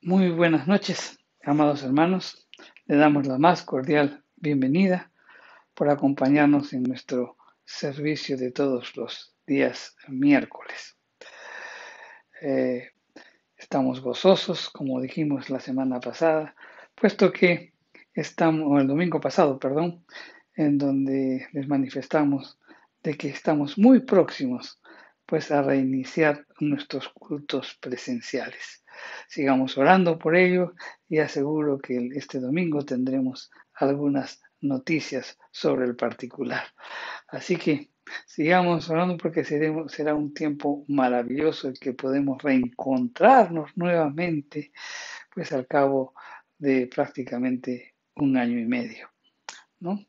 Muy buenas noches, amados hermanos. Le damos la más cordial bienvenida por acompañarnos en nuestro servicio de todos los días miércoles. Eh, Estamos gozosos, como dijimos la semana pasada, puesto que estamos, o el domingo pasado, perdón, en donde les manifestamos de que estamos muy próximos pues a reiniciar nuestros cultos presenciales. Sigamos orando por ello y aseguro que este domingo tendremos algunas noticias sobre el particular. Así que sigamos orando porque será un tiempo maravilloso el que podemos reencontrarnos nuevamente, pues al cabo de prácticamente un año y medio, ¿no?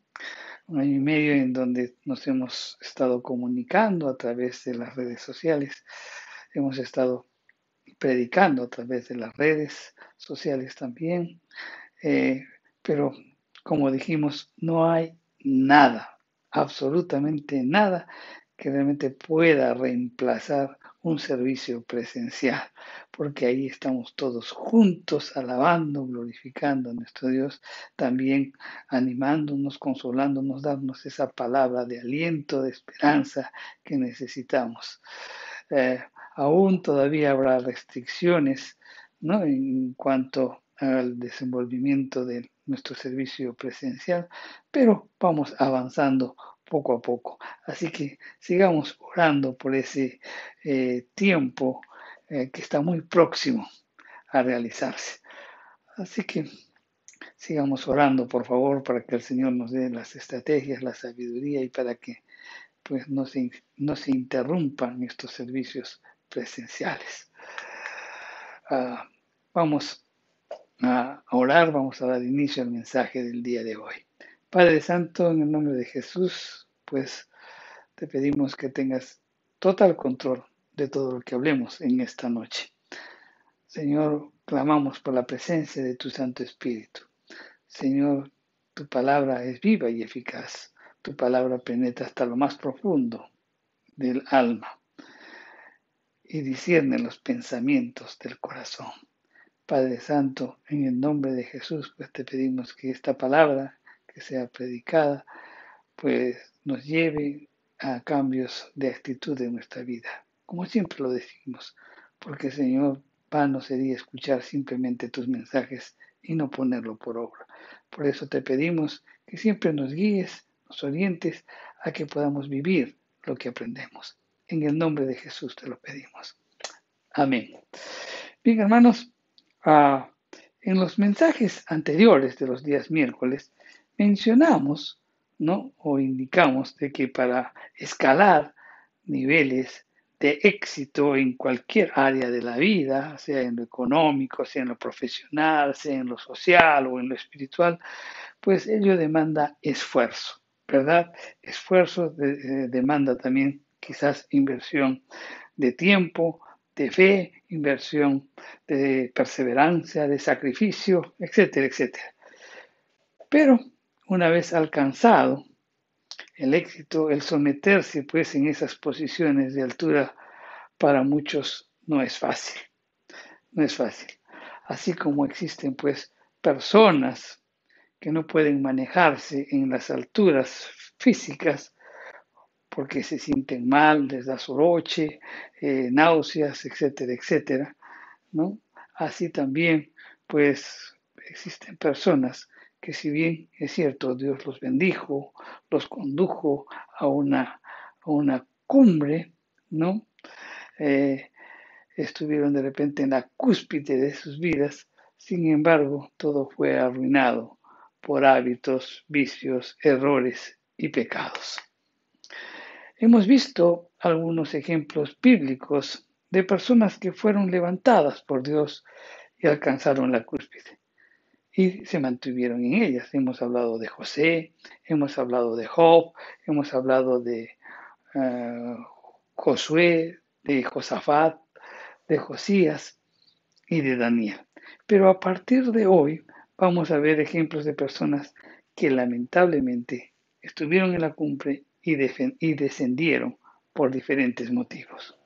Un año y medio en donde nos hemos estado comunicando a través de las redes sociales, hemos estado predicando a través de las redes sociales también, eh, pero como dijimos, no hay nada, absolutamente nada que realmente pueda reemplazar un servicio presencial, porque ahí estamos todos juntos, alabando, glorificando a nuestro Dios, también animándonos, consolándonos, darnos esa palabra de aliento, de esperanza que necesitamos. Eh, Aún todavía habrá restricciones, ¿no?, en cuanto al desenvolvimiento de nuestro servicio presencial, pero vamos avanzando poco a poco. Así que sigamos orando por ese tiempo que está muy próximo a realizarse. Así que sigamos orando, por favor, para que el Señor nos dé las estrategias, la sabiduría y para que pues no se interrumpan estos servicios presenciales. Ah, Vamos a orar, vamos a dar inicio al mensaje del día de hoy. Padre Santo, en el nombre de Jesús, pues te pedimos que tengas total control de todo lo que hablemos en esta noche. Señor, clamamos por la presencia de tu Santo Espíritu. Señor, tu palabra es viva y eficaz. Tu palabra penetra hasta lo más profundo del alma y discierne los pensamientos del corazón. Padre Santo, en el nombre de Jesús, pues te pedimos que esta palabra que sea predicada, pues nos lleve a cambios de actitud en nuestra vida, como siempre lo decimos, porque Señor, vano sería escuchar simplemente tus mensajes y no ponerlo por obra. Por eso te pedimos que siempre nos guíes, nos orientes a que podamos vivir lo que aprendemos. En el nombre de Jesús te lo pedimos. Amén. Bien, hermanos, ah, en los mensajes anteriores de los días miércoles mencionamos, ¿no?, o indicamos de que para escalar niveles de éxito en cualquier área de la vida, sea en lo económico, sea en lo profesional, sea en lo social o en lo espiritual, pues ello demanda esfuerzo, ¿verdad? Esfuerzo demanda también quizás inversión de tiempo, de fe, inversión de perseverancia, de sacrificio, etcétera, etcétera. Pero una vez alcanzado el éxito, el someterse pues en esas posiciones de altura para muchos no es fácil, no es fácil. Así como existen pues personas que no pueden manejarse en las alturas físicas porque se sienten mal, les da soroche, náuseas, etcétera, etcétera, ¿no? Así también, pues, existen personas que si bien es cierto, Dios los bendijo, los condujo a una cumbre, ¿no? Eh, Estuvieron de repente en la cúspide de sus vidas, sin embargo, todo fue arruinado por hábitos, vicios, errores y pecados. Hemos visto algunos ejemplos bíblicos de personas que fueron levantadas por Dios y alcanzaron la cúspide y se mantuvieron en ellas. Hemos hablado de José, hemos hablado de Job, hemos hablado de Josué, de Josafat, de Josías y de Daniel. Pero a partir de hoy vamos a ver ejemplos de personas que lamentablemente estuvieron en la cumbre y descendieron por diferentes motivos.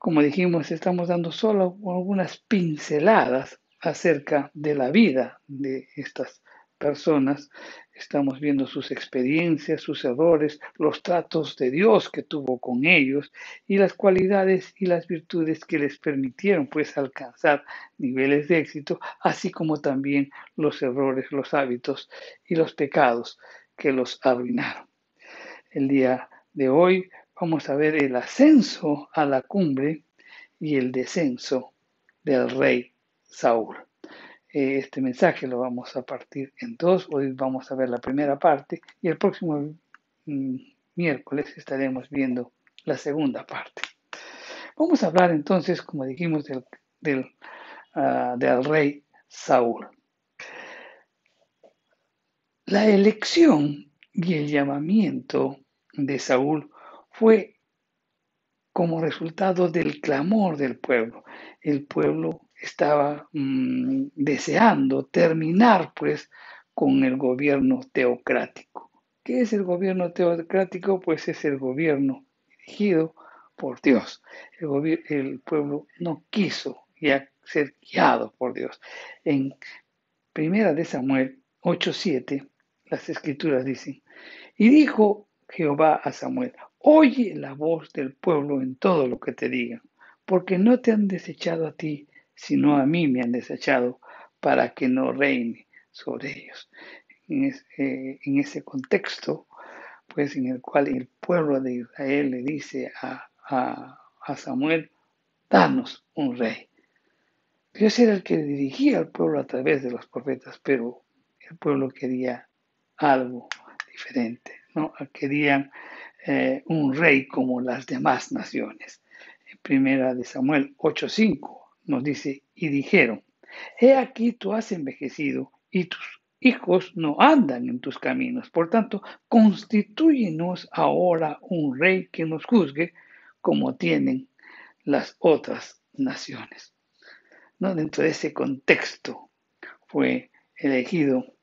Como dijimos, estamos dando solo algunas pinceladas acerca de la vida de estas personas. Estamos viendo sus experiencias, sus errores, los tratos de Dios que tuvo con ellos y las cualidades y las virtudes que les permitieron pues alcanzar niveles de éxito, así como también los errores, los hábitos y los pecados que los arruinaron. El día de hoy vamos a ver el ascenso a la cumbre y el descenso del rey Saúl. Este mensaje lo vamos a partir en dos. Hoy vamos a ver la primera parte y el próximo miércoles estaremos viendo la segunda parte. Vamos a hablar entonces, como dijimos, del rey Saúl. La elección y el llamamiento de Saúl fue como resultado del clamor del pueblo. El pueblo estaba deseando terminar pues con el gobierno teocrático. ¿Qué es el gobierno teocrático? Pues es el gobierno dirigido por Dios. El pueblo no quiso ya ser guiado por Dios. En Primera de Samuel 8:7, las escrituras dicen, y dijo Jehová a Samuel, oye la voz del pueblo en todo lo que te digan, porque no te han desechado a ti, sino a mí me han desechado, para que no reine sobre ellos. En ese contexto, pues en el cual el pueblo de Israel le dice a Samuel, danos un rey. Dios era el que dirigía al pueblo a través de los profetas, pero el pueblo quería algo diferente, ¿no? Querían un rey como las demás naciones. En Primera de Samuel 8:5 nos dice, y dijeron, he aquí tú has envejecido y tus hijos no andan en tus caminos. Por tanto, constitúyenos ahora un rey que nos juzgue como tienen las otras naciones. ¿No? Dentro de ese contexto fue elegido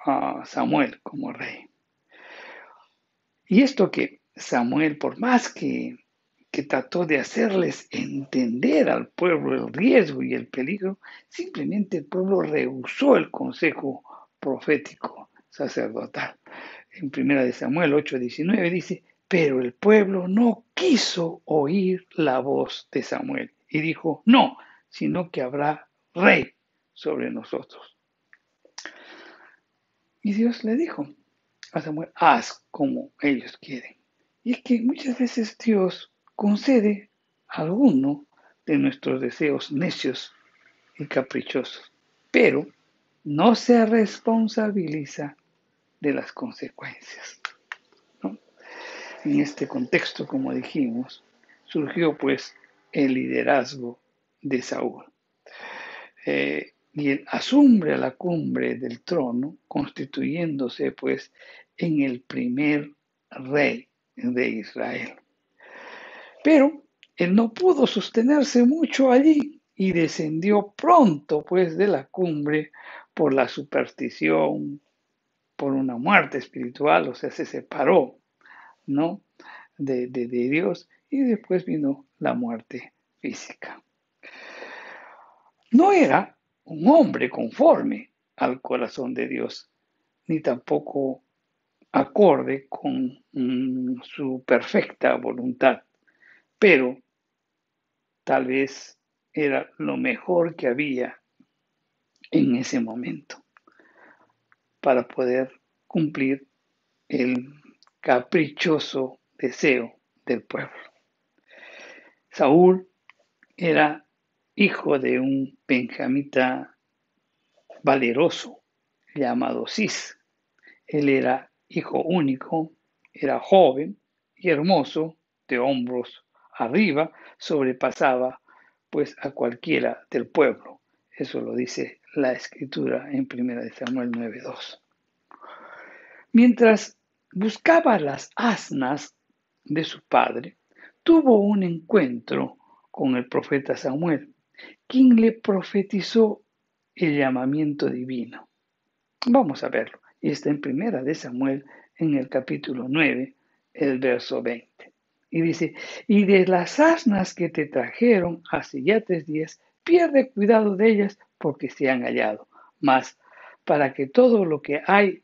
a Samuel como rey. Y esto que Samuel, por más que trató de hacerles entender al pueblo el riesgo y el peligro, simplemente el pueblo rehusó el consejo profético sacerdotal. En 1 Samuel 8:19 dice, pero el pueblo no quiso oír la voz de Samuel y dijo, no, sino que habrá rey sobre nosotros. Y Dios le dijo a Samuel, haz como ellos quieren. Y es que muchas veces Dios concede alguno de nuestros deseos necios y caprichosos, pero no se responsabiliza de las consecuencias, ¿no? En este contexto, como dijimos, surgió pues el liderazgo de Saúl. Y él asume la cumbre del trono, constituyéndose pues en el primer rey de Israel. Pero él no pudo sostenerse mucho allí y descendió pronto pues de la cumbre por la superstición, por una muerte espiritual, o sea, se separó, ¿no? de Dios y después vino la muerte física. No era un hombre conforme al corazón de Dios, ni tampoco acorde con su perfecta voluntad, pero tal vez era lo mejor que había en ese momento para poder cumplir el caprichoso deseo del pueblo. Saúl era hijo de un benjamita valeroso llamado Cis. Él era hijo único, era joven y hermoso, de hombros arriba, sobrepasaba pues a cualquiera del pueblo. Eso lo dice la escritura en 1 Samuel 9:2. Mientras buscaba las asnas de su padre, tuvo un encuentro con el profeta Samuel, quien le profetizó el llamamiento divino. Vamos a verlo. Y está en 1 Samuel, en el capítulo 9, el verso 20. Y dice, y de las asnas que te trajeron hace ya 3 días, pierde cuidado de ellas porque se han hallado. Mas para que todo lo que hay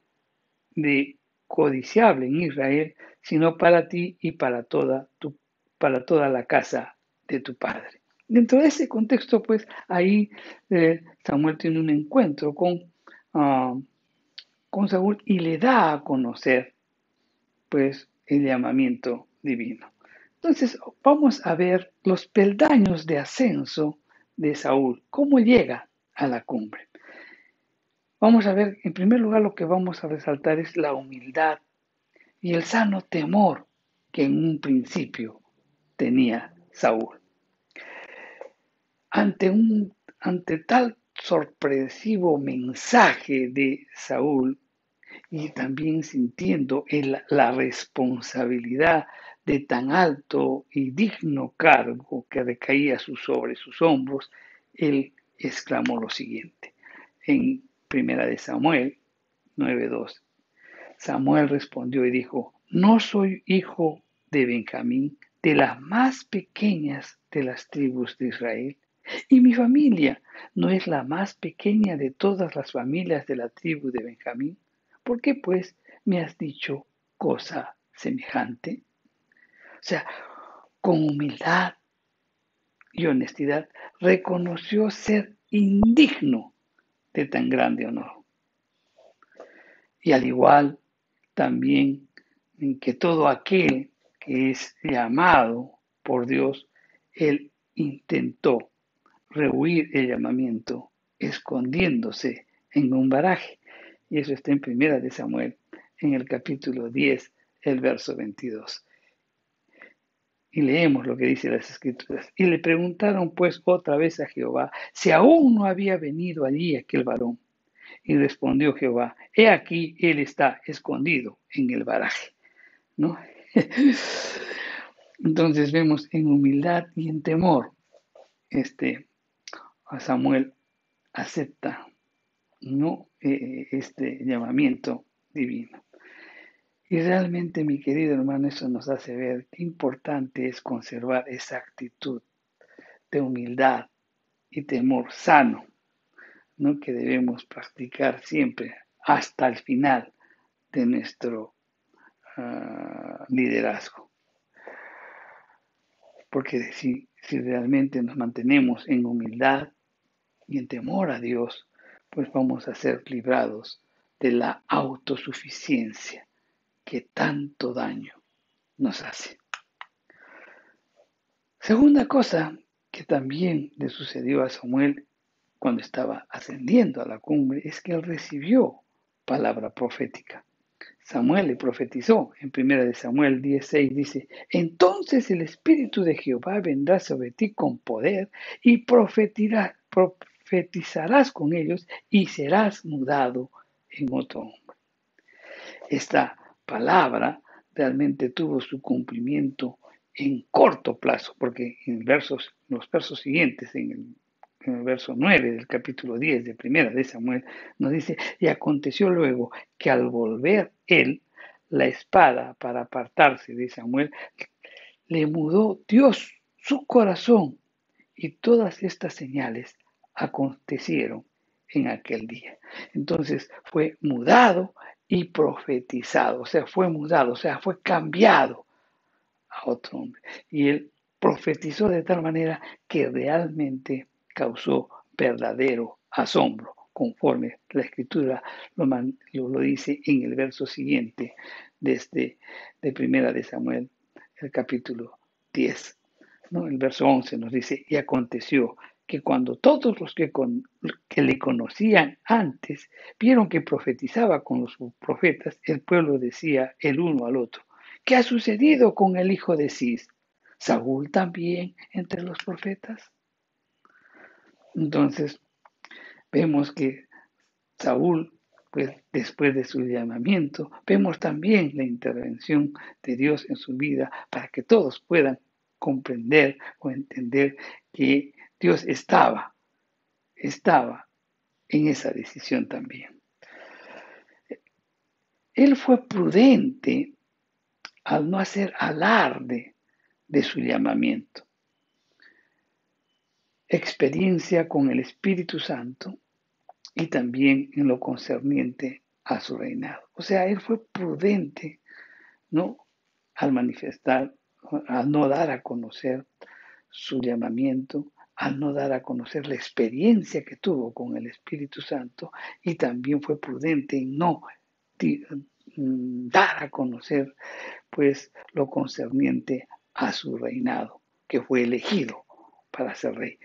de codiciable en Israel, sino para ti y para toda la casa de tu padre. Dentro de ese contexto, pues ahí Samuel tiene un encuentro uh, con Saúl y le da a conocer pues el llamamiento divino. Entonces vamos a ver los peldaños de ascenso de Saúl, cómo llega a la cumbre. Vamos a ver, en primer lugar, lo que vamos a resaltar es la humildad y el sano temor que en un principio tenía Saúl. Ante tal sorpresivo mensaje de Saúl y también sintiendo la responsabilidad de tan alto y digno cargo que recaía sobre sus hombros, él exclamó lo siguiente en Primera de Samuel 9:2. Samuel respondió y dijo: ¿No soy hijo de Benjamín, de las más pequeñas de las tribus de Israel? Y mi familia no es la más pequeña de todas las familias de la tribu de Benjamín. ¿Por qué, pues, me has dicho cosa semejante? O sea, con humildad y honestidad reconoció ser indigno de tan grande honor. Y al igual también en que todo aquel que es llamado por Dios, él intentó rehuir el llamamiento escondiéndose en un paraje. Y eso está en Primera de Samuel, en el capítulo 10, el verso 22. Y leemos lo que dice las Escrituras. Y le preguntaron pues otra vez a Jehová si aún no había venido allí aquel varón. Y respondió Jehová: he aquí, él está escondido en el paraje, ¿no? Entonces vemos en humildad y en temor, a Samuel acepta, ¿no? Este llamamiento divino. Y realmente, mi querido hermano, eso nos hace ver qué importante es conservar esa actitud de humildad y temor sano, ¿no? Que debemos practicar siempre hasta el final de nuestro liderazgo. Porque si realmente nos mantenemos en humildad y en temor a Dios, pues vamos a ser librados de la autosuficiencia que tanto daño nos hace. Segunda cosa que también le sucedió a Samuel cuando estaba ascendiendo a la cumbre es que él recibió palabra profética. Samuel le profetizó en 1 Samuel 10:6, dice: entonces el Espíritu de Jehová vendrá sobre ti con poder y profetizarás con ellos y serás mudado en otro hombre. Esta palabra realmente tuvo su cumplimiento en corto plazo, porque en los versos siguientes, en el verso 9 del capítulo 10 de 1 Samuel, nos dice: y aconteció luego que al volver él la espada para apartarse de Samuel, le mudó Dios su corazón, y todas estas señales acontecieron en aquel día. Entonces fue mudado y profetizado, o sea, fue mudado, o sea, fue cambiado a otro hombre. Y él profetizó de tal manera que realmente causó verdadero asombro, conforme la escritura lo dice en el verso siguiente de Primera de Samuel, el capítulo 10. ¿No? El verso 11 nos dice: y aconteció que cuando todos los que le conocían antes vieron que profetizaba con los profetas, el pueblo decía el uno al otro: ¿qué ha sucedido con el hijo de Cis? ¿Saúl también entre los profetas? Entonces vemos que Saúl, pues después de su llamamiento, vemos también la intervención de Dios en su vida para que todos puedan comprender o entender que Dios estaba en esa decisión también. Él fue prudente al no hacer alarde de su llamamiento, experiencia con el Espíritu Santo y también en lo concerniente a su reinado. O sea, él fue prudente, ¿no? Al manifestar, al no dar a conocer su llamamiento, al no dar a conocer la experiencia que tuvo con el Espíritu Santo, y también fue prudente en no dar a conocer pues lo concerniente a su reinado, que fue elegido para ser rey.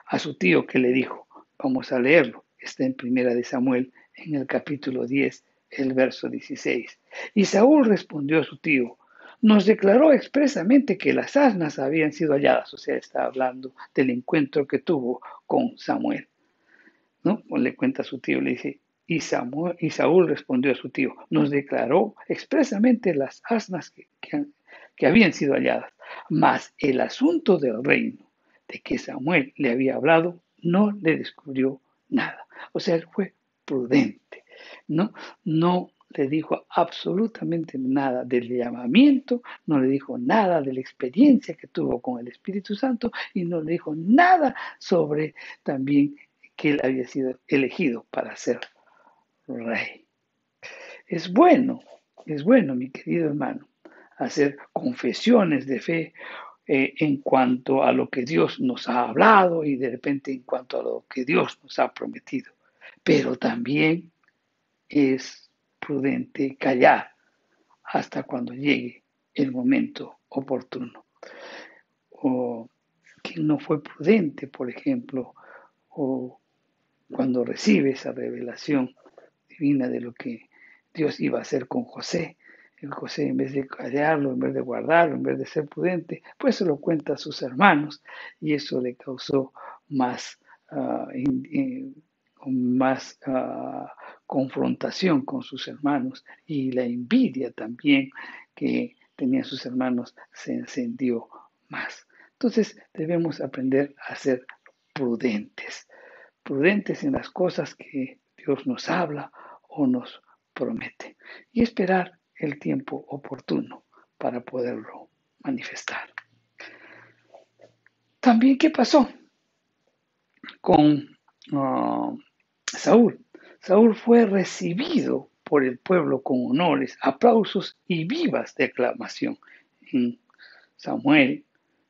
A su tío que le dijo, vamos a leerlo, está en Primera de Samuel, en el capítulo 10, el verso 16. Y Saúl respondió a su tío, nos declaró expresamente que las asnas habían sido halladas, o sea, está hablando del encuentro que tuvo con Samuel, ¿no? O le cuenta a su tío, le dice, y Saúl respondió a su tío, nos declaró expresamente las asnas que habían sido halladas, mas el asunto del reino de que Samuel le había hablado no le descubrió nada. O sea, él fue prudente, ¿no? No le dijo absolutamente nada del llamamiento, no le dijo nada de la experiencia que tuvo con el Espíritu Santo y no le dijo nada sobre también que él había sido elegido para ser rey. Es bueno, mi querido hermano, hacer confesiones de fe en cuanto a lo que Dios nos ha hablado y de repente en cuanto a lo que Dios nos ha prometido. Pero también es prudente callar hasta cuando llegue el momento oportuno. O quien no fue prudente, por ejemplo, o cuando recibe esa revelación divina de lo que Dios iba a hacer con José. El José, en vez de callarlo, en vez de guardarlo, en vez de ser prudente, pues se lo cuenta a sus hermanos y eso le causó más, más confrontación con sus hermanos y la envidia también que tenían sus hermanos se encendió más. Entonces debemos aprender a ser prudentes, prudentes en las cosas que Dios nos habla o nos promete y esperar el tiempo oportuno para poderlo manifestar. También, ¿qué pasó con Saúl? Saúl fue recibido por el pueblo con honores, aplausos y vivas de aclamación. En Samuel,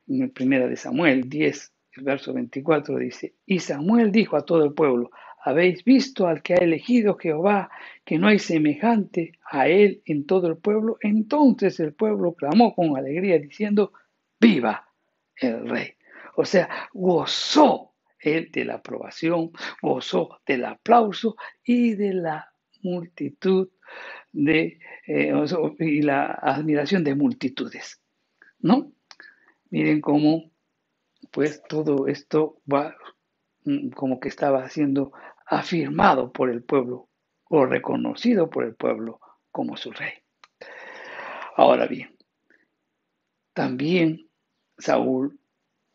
en el primera de Samuel 10, el verso 24 dice, y Samuel dijo a todo el pueblo, ¿habéis visto al que ha elegido Jehová, que no hay semejante a él en todo el pueblo? Entonces el pueblo clamó con alegría diciendo, ¡viva el rey! O sea, gozó él de la aprobación, gozó del aplauso y de la multitud y la admiración de multitudes, ¿no? Miren cómo pues todo esto va como que estaba siendo afirmado por el pueblo o reconocido por el pueblo como su rey. Ahora bien, también Saúl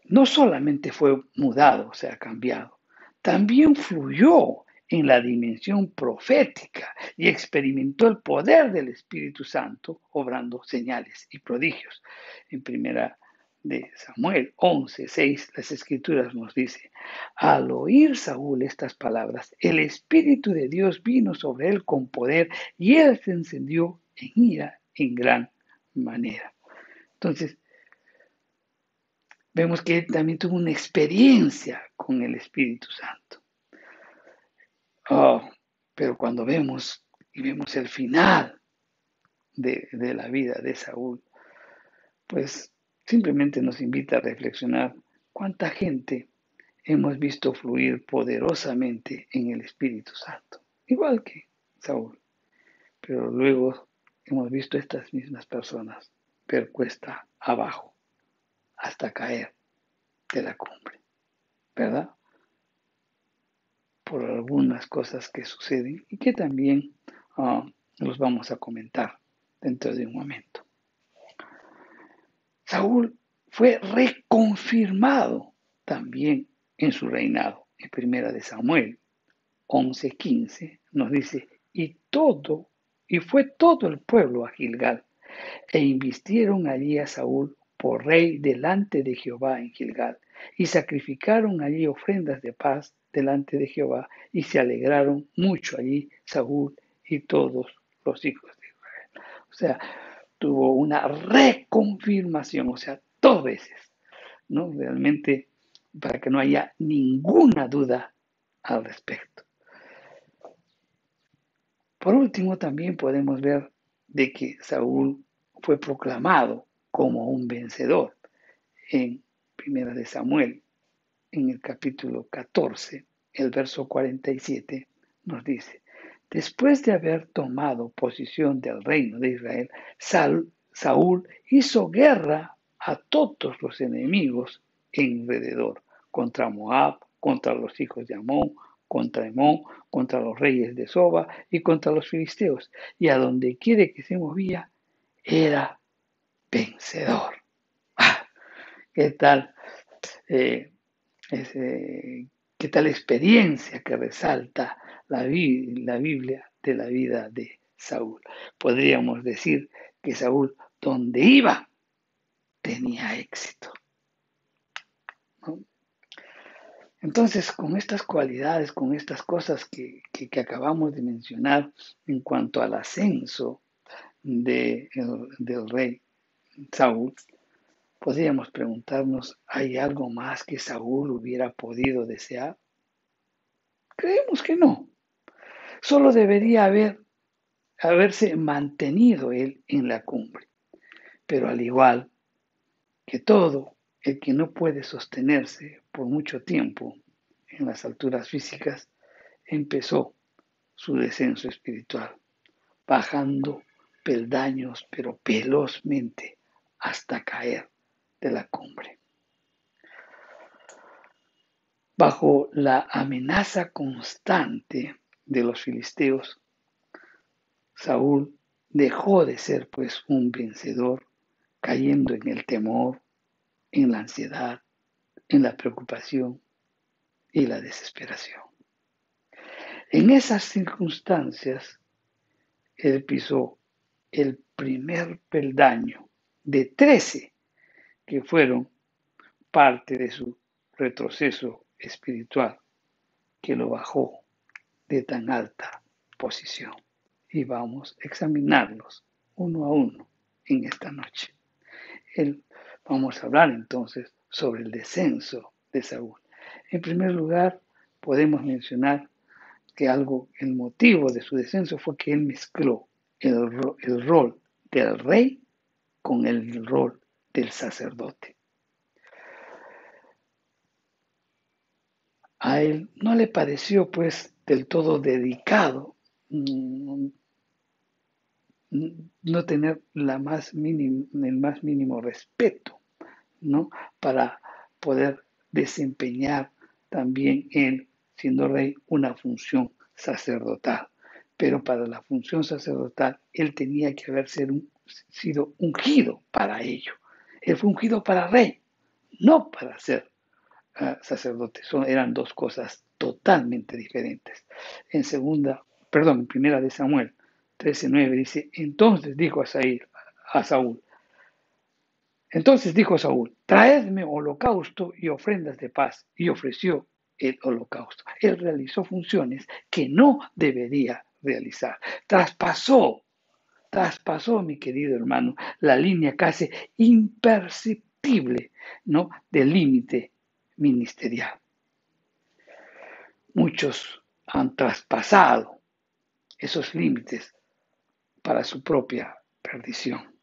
no solamente fue mudado, o sea, cambiado, también fluyó en la dimensión profética y experimentó el poder del Espíritu Santo obrando señales y prodigios. En primera de Samuel 11:6, las Escrituras nos dice, al oír Saúl estas palabras, el Espíritu de Dios vino sobre él con poder y él se encendió en ira en gran manera. Entonces, vemos que él también tuvo una experiencia con el Espíritu Santo. Oh, pero cuando vemos el final de la vida de Saúl, pues simplemente nos invita a reflexionar cuánta gente hemos visto fluir poderosamente en el Espíritu Santo, igual que Saúl, pero luego hemos visto a estas mismas personas ver cuesta abajo hasta caer de la cumbre, ¿verdad? Por algunas cosas que suceden y que también los vamos a comentar dentro de un momento. Saúl fue reconfirmado también en su reinado. En primera de Samuel 11:15 nos dice, y fue todo el pueblo a Gilgal, e invistieron allí a Saúl por rey delante de Jehová en Gilgal. Y sacrificaron allí ofrendas de paz delante de Jehová, y se alegraron mucho allí Saúl y todos los hijos de Israel. O sea, tuvo una reconfirmación, o sea, 2 veces, ¿no? Realmente, para que no haya ninguna duda al respecto. Por último, también podemos ver de que Saúl fue proclamado como un vencedor en Primera de Samuel, en el capítulo 14, el verso 47, nos dice: después de haber tomado posesión del reino de Israel, Saúl hizo guerra a todos los enemigos alrededor, contra Moab, contra los hijos de Amón, contra Emón, contra los reyes de Soba y contra los filisteos. Y a donde quiere que se movía, era vencedor. ¿Qué tal? ¿Qué tal experiencia que resalta la Biblia de la vida de Saúl? Podríamos decir que Saúl, donde iba, tenía éxito, ¿no? Entonces, con estas cualidades, con estas cosas que acabamos de mencionar en cuanto al ascenso del rey Saúl, podríamos preguntarnos, ¿hay algo más que Saúl hubiera podido desear? Creemos que no. Solo debería haberse mantenido él en la cumbre. Pero al igual que todo el que no puede sostenerse por mucho tiempo en las alturas físicas, empezó su descenso espiritual, bajando peldaños, pero velozmente, hasta caer de la cumbre. Bajo la amenaza constante de los filisteos, Saúl dejó de ser pues un vencedor, cayendo en el temor, en la ansiedad, en la preocupación y la desesperación. En esas circunstancias, él pisó el primer peldaño de 13 que fueron parte de su retroceso espiritual, que lo bajó de tan alta posición. Y vamos a examinarlos uno a uno en esta noche. Vamos a hablar entonces sobre el descenso de Saúl. En primer lugar, podemos mencionar que el motivo de su descenso fue que él mezcló el rol del rey con el rol del sacerdote. A él no le pareció pues del todo dedicado no tener el más mínimo respeto, ¿no? Para poder desempeñar también él, siendo rey, una función sacerdotal. Pero para la función sacerdotal, él tenía que haber sido ungido para ello. Él fue ungido para rey, no para ser sacerdote. Eran dos cosas totalmente diferentes. En primera de Samuel 13:9 dice: entonces dijo Saúl, traedme holocausto y ofrendas de paz, y ofreció el holocausto. Él realizó funciones que no debería realizar. Traspasó, mi querido hermano, la línea casi imperceptible, ¿no?, del límite ministerial. Muchos han traspasado esos límites para su propia perdición.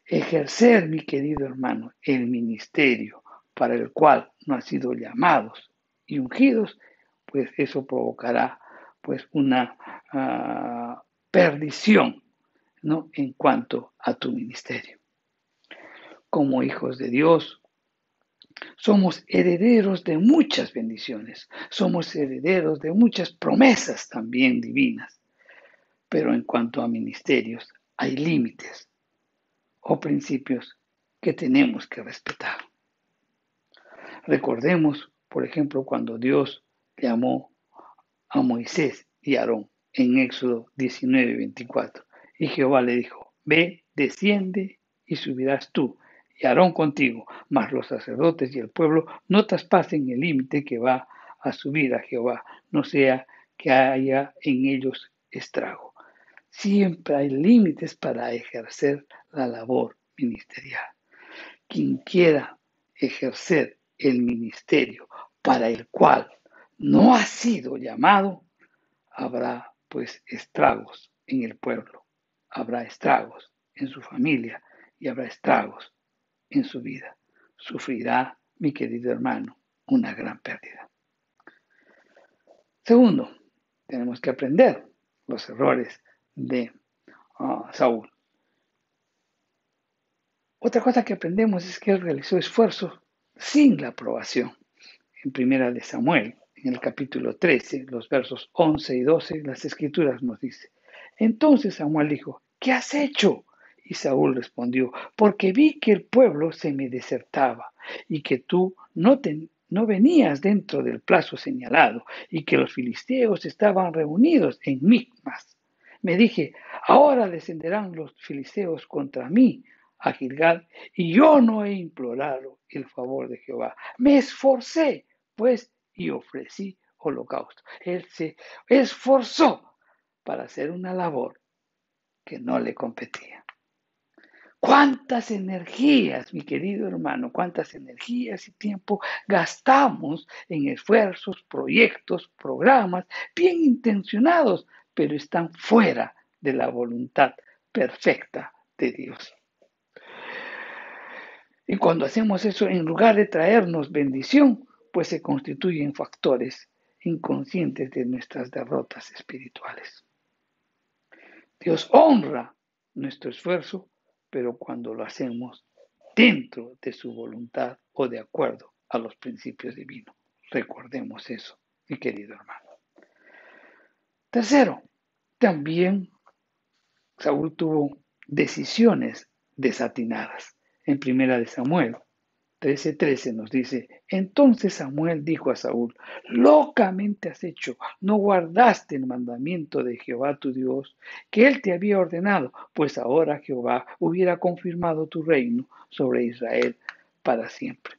Ejercer, mi querido hermano, el ministerio para el cual no han sido llamados y ungidos, pues eso provocará pues una perdición, ¿no?, en cuanto a tu ministerio. Como hijos de Dios, somos herederos de muchas bendiciones, somos herederos de muchas promesas también divinas, pero en cuanto a ministerios hay límites o principios que tenemos que respetar. Recordemos, por ejemplo, cuando Dios llamó a Moisés y Aarón en Éxodo 19:24, y Jehová le dijo: ve, desciende y subirás tú y Aarón contigo, mas los sacerdotes y el pueblo no traspasen el límite que va a subir a Jehová, no sea que haya en ellos estrago. Siempre hay límites para ejercer la labor ministerial. Quien quiera ejercer el ministerio para el cual no ha sido llamado, habrá pues estragos en el pueblo, habrá estragos en su familia y habrá estragos en su vida. Sufrirá, mi querido hermano, una gran pérdida. Segundo, tenemos que aprender los errores de Saúl. Otra cosa que aprendemos es que él realizó esfuerzos sin la aprobación. En Primera de Samuel, en el capítulo 13, los versos 11 y 12, las escrituras nos dicen: entonces Samuel dijo, ¿qué has hecho? Y Saúl respondió, porque vi que el pueblo se me desertaba y que tú no venías dentro del plazo señalado y que los filisteos estaban reunidos en Micmas. Me dije, ahora descenderán los filisteos contra mí a Gilgal, y yo no he implorado el favor de Jehová. Me esforcé, pues, y ofrecí holocausto. Él se esforzó para hacer una labor que no le competía. ¿Cuántas energías, mi querido hermano, cuántas energías y tiempo gastamos en esfuerzos, proyectos, programas bien intencionados, pero están fuera de la voluntad perfecta de Dios? Y cuando hacemos eso, en lugar de traernos bendición, pues se constituyen factores inconscientes de nuestras derrotas espirituales. Dios honra nuestro esfuerzo, pero cuando lo hacemos dentro de su voluntad o de acuerdo a los principios divinos. Recordemos eso, mi querido hermano. Tercero, también Saúl tuvo decisiones desatinadas. En Primera de Samuel 13:13 nos dice, entonces Samuel dijo a Saúl, locamente has hecho, no guardaste el mandamiento de Jehová tu Dios, que él te había ordenado, pues ahora Jehová hubiera confirmado tu reino sobre Israel para siempre.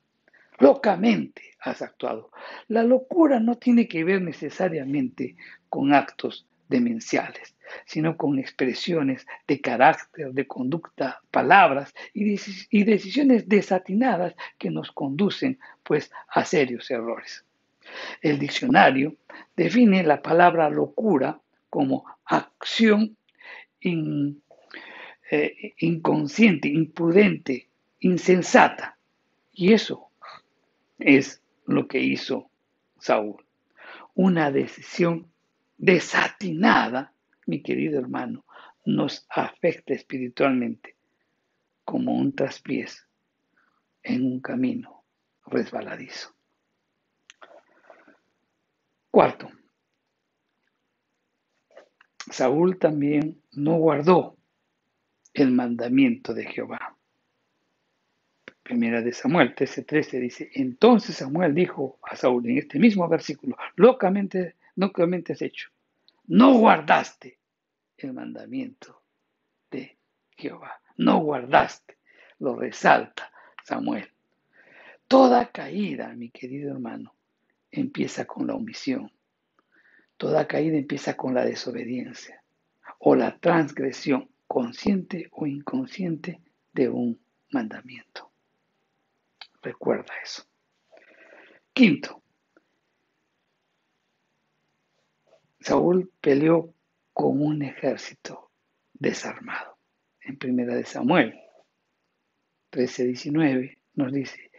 Locamente has actuado. La locura no tiene que ver necesariamente con actos demenciales, sino con expresiones de carácter, de conducta, palabras y decisiones desatinadas que nos conducen pues a serios errores. El diccionario define la palabra locura como acción inconsciente, imprudente, insensata. Y eso es lo que hizo Saúl. Una decisión desatinada, mi querido hermano, nos afecta espiritualmente como un traspiés en un camino resbaladizo. Cuarto, Saúl también no guardó el mandamiento de Jehová. Primera de Samuel 13:13 dice, entonces Samuel dijo a Saúl en este mismo versículo, locamente has hecho, no guardaste el mandamiento de Jehová, no guardaste, lo resalta Samuel. Toda caída, mi querido hermano, empieza con la omisión, toda caída empieza con la desobediencia o la transgresión consciente o inconsciente de un mandamiento. Recuerda eso. Quinto, Saúl peleó con un ejército desarmado. En Primera de Samuel 13:19 nos dice,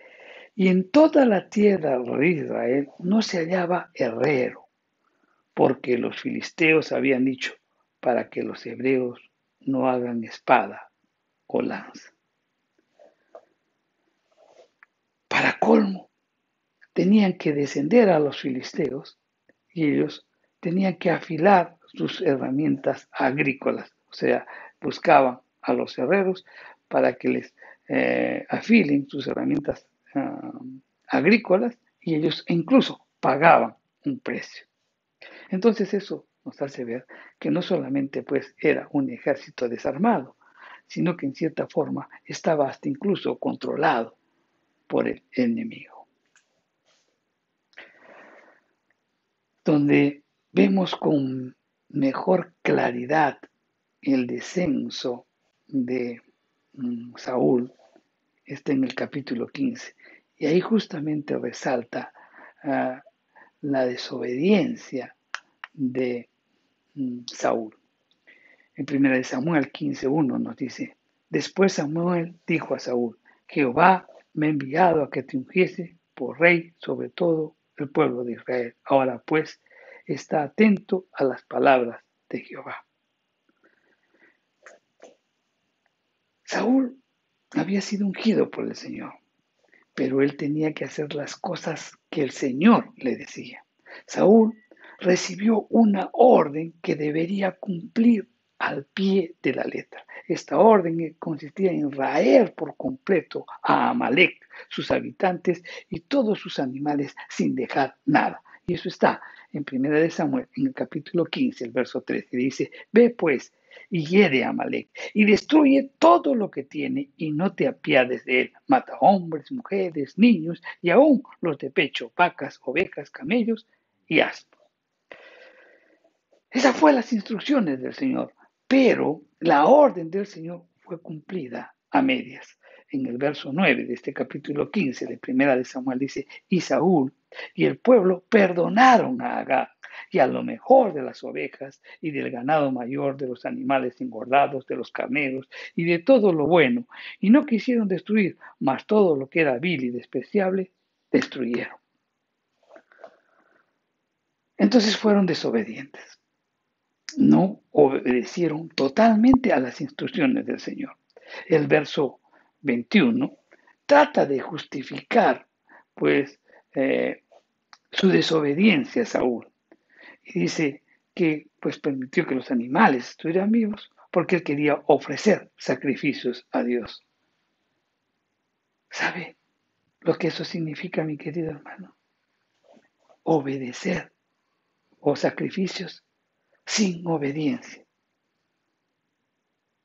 y en toda la tierra de Israel no se hallaba herrero, porque los filisteos habían dicho, para que los hebreos no hagan espada o lanza. Para colmo, tenían que descender a los filisteos y ellos tenían que afilar sus herramientas agrícolas, o sea, buscaban a los herreros para que les afilen sus herramientas agrícolas y ellos incluso pagaban un precio. Entonces eso nos hace ver que no solamente pues era un ejército desarmado, sino que en cierta forma estaba hasta incluso controlado por el enemigo. Donde vemos con mejor claridad el descenso de Saúl está en el capítulo 15. Y ahí justamente resalta la desobediencia de Saúl. En 1 Samuel 15:1 nos dice: después Samuel dijo a Saúl: Jehová me ha enviado a que te ungiese por rey sobre todo el pueblo de Israel. Ahora pues, está atento a las palabras de Jehová. Saúl había sido ungido por el Señor, pero él tenía que hacer las cosas que el Señor le decía. Saúl recibió una orden que debería cumplir al pie de la letra. Esta orden consistía en raer por completo a Amalek, sus habitantes y todos sus animales sin dejar nada. Y eso está en 1 Samuel, en el capítulo 15, el verso 13. Dice: ve pues y hiere a Amalek y destruye todo lo que tiene y no te apiades de él. Mata hombres, mujeres, niños y aún los de pecho, vacas, ovejas, camellos y asnos. Esas fueron las instrucciones del Señor, pero la orden del Señor fue cumplida a medias. En el verso 9 de este capítulo 15 de 1 Samuel dice: y Saúl y el pueblo perdonaron a Agag y a lo mejor de las ovejas y del ganado mayor, de los animales engordados, de los carneros y de todo lo bueno, y no quisieron destruir, mas todo lo que era vil y despreciable destruyeron. Entonces fueron desobedientes. No obedecieron totalmente a las instrucciones del Señor. El verso 21 trata de justificar pues su desobediencia a Saúl. Y dice que pues permitió que los animales estuvieran vivos porque él quería ofrecer sacrificios a Dios. ¿Sabe lo que eso significa, mi querido hermano? Obedecer o sacrificios sin obediencia.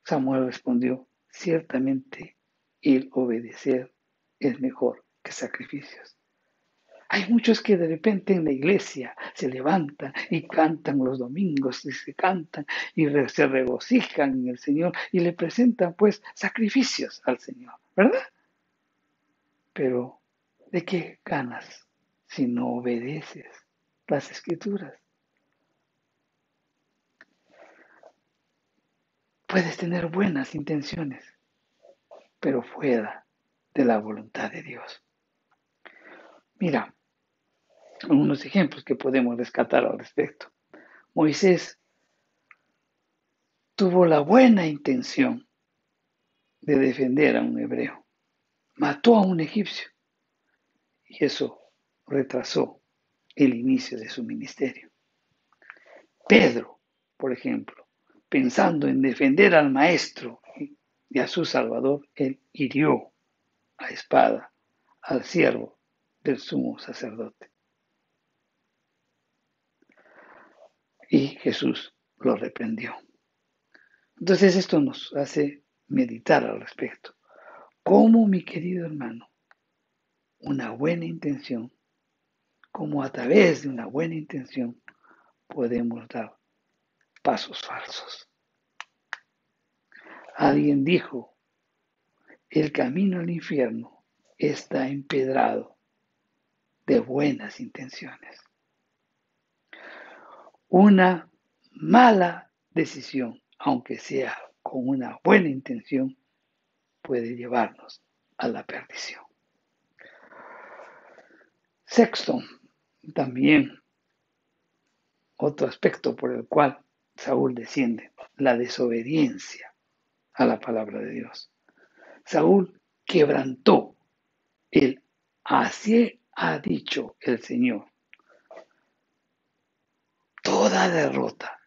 Samuel respondió: ciertamente el obedecer es mejor que sacrificios. Hay muchos que de repente en la iglesia se levantan y cantan los domingos y se cantan y se regocijan en el Señor y le presentan pues sacrificios al Señor, ¿verdad? Pero ¿de qué ganas si no obedeces las Escrituras? Puedes tener buenas intenciones, pero fuera de la voluntad de Dios. Mira, algunos ejemplos que podemos rescatar al respecto. Moisés tuvo la buena intención de defender a un hebreo. Mató a un egipcio y eso retrasó el inicio de su ministerio. Pedro, por ejemplo, pensando en defender al maestro y a su salvador, él hirió a espada al siervo del sumo sacerdote. Y Jesús lo reprendió. Entonces esto nos hace meditar al respecto. ¿Cómo, mi querido hermano, una buena intención, cómo a través de una buena intención podemos dar pasos falsos? Alguien dijo: el camino al infierno está empedrado de buenas intenciones. Una mala decisión, aunque sea con una buena intención, puede llevarnos a la perdición. Sexto, también otro aspecto por el cual Saúl desciende: la desobediencia a la palabra de Dios. Saúl quebrantó el así ha dicho el Señor. Toda derrota,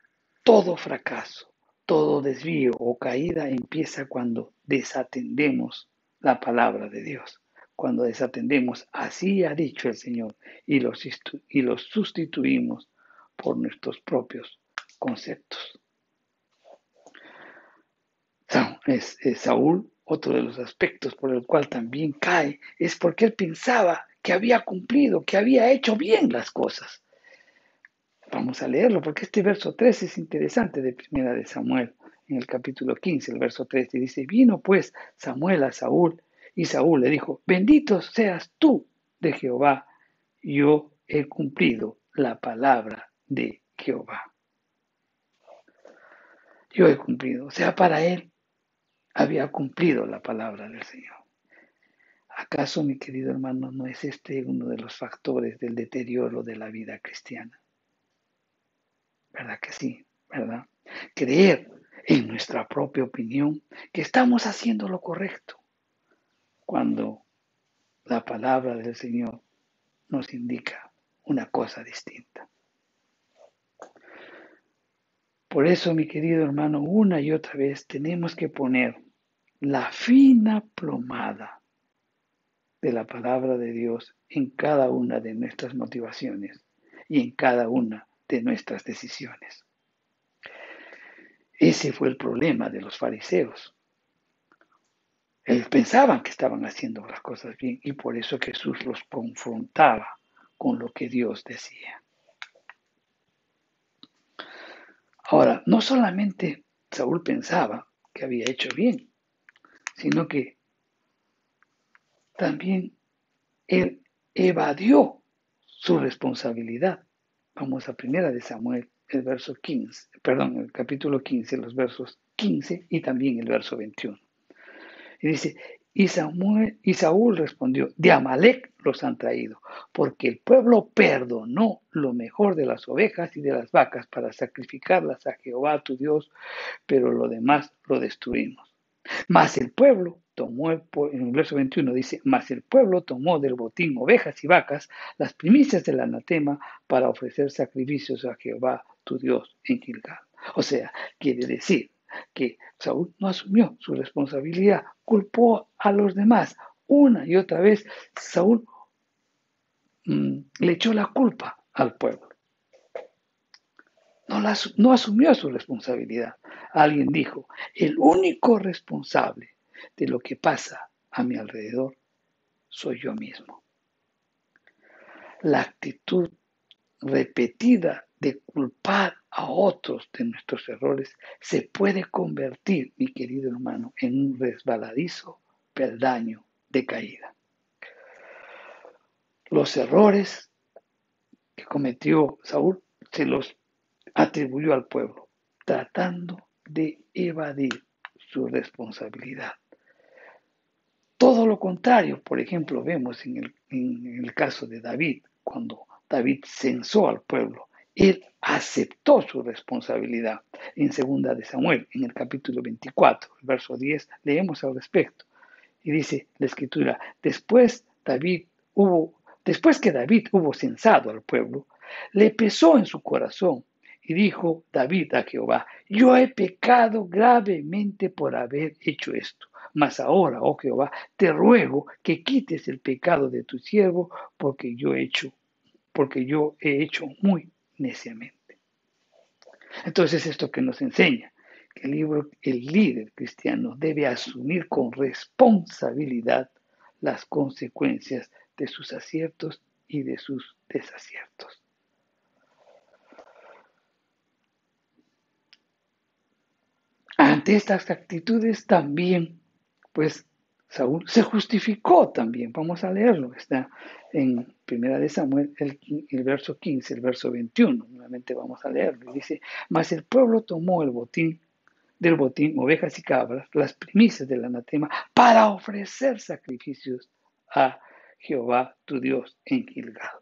todo fracaso, todo desvío o caída empieza cuando desatendemos la palabra de Dios. Cuando desatendemos así ha dicho el Señor y los sustituimos por nuestros propios conceptos. Saúl, otro de los aspectos por el cual también cae, es porque él pensaba que había cumplido, que había hecho bien las cosas. Vamos a leerlo porque este verso 3 es interesante de Primera de Samuel, en el capítulo 15, el verso 3, y dice, vino pues Samuel a Saúl, y Saúl le dijo, bendito seas tú de Jehová, yo he cumplido la palabra de Jehová. Yo he cumplido, o sea, para él había cumplido la palabra del Señor. ¿Acaso, mi querido hermano, no es este uno de los factores del deterioro de la vida cristiana? ¿Verdad que sí? ¿Verdad? Creer en nuestra propia opinión que estamos haciendo lo correcto, cuando la palabra del Señor nos indica una cosa distinta. Por eso, mi querido hermano, una y otra vez tenemos que poner la fina plomada de la palabra de Dios en cada una de nuestras motivaciones y en cada una de nuestras decisiones. Ese fue el problema de los fariseos. Ellos pensaban que estaban haciendo las cosas bien y por eso Jesús los confrontaba con lo que Dios decía. Ahora, no solamente Saúl pensaba que había hecho bien, sino que también él evadió su responsabilidad. Vamos a Primera de Samuel, el capítulo 15, los versos 15 y también el verso 21. Y dice, y Saúl respondió, de Amalec los han traído, porque el pueblo perdonó lo mejor de las ovejas y de las vacas para sacrificarlas a Jehová tu Dios, pero lo demás lo destruimos. Mas el pueblo tomó, en el verso 21 dice, mas el pueblo tomó del botín ovejas y vacas, las primicias del anatema, para ofrecer sacrificios a Jehová tu Dios en Gilgal. O sea, quiere decir que Saúl no asumió su responsabilidad, culpó a los demás. Una y otra vez Saúl le echó la culpa al pueblo. No asumió su responsabilidad. Alguien dijo, el único responsable de lo que pasa a mi alrededor soy yo mismo. La actitud repetida de culpar a otros de nuestros errores se puede convertir, mi querido hermano, en un resbaladizo peldaño de caída. Los errores que cometió Saúl se los atribuyó al pueblo, tratando de evadir su responsabilidad. Todo lo contrario, por ejemplo, vemos en el caso de David, cuando David censó al pueblo, él aceptó su responsabilidad. En 2 de Samuel, en el capítulo 24, el verso 10, leemos al respecto. Y dice la escritura, después que David hubo censado al pueblo, le pesó en su corazón y dijo David a Jehová, yo he pecado gravemente por haber hecho esto. Mas ahora, oh Jehová, te ruego que quites el pecado de tu siervo, porque yo he hecho muy neciamente. Entonces, esto que nos enseña, que el líder cristiano debe asumir con responsabilidad las consecuencias de sus aciertos y de sus desaciertos. Ante estas actitudes también, pues Saúl se justificó también. Vamos a leerlo. Está en 1 Samuel, el verso 15, el verso 21. Nuevamente vamos a leerlo. Dice, mas el pueblo tomó del botín, ovejas y cabras, las primicias del anatema, para ofrecer sacrificios a Jehová tu Dios en Gilgal.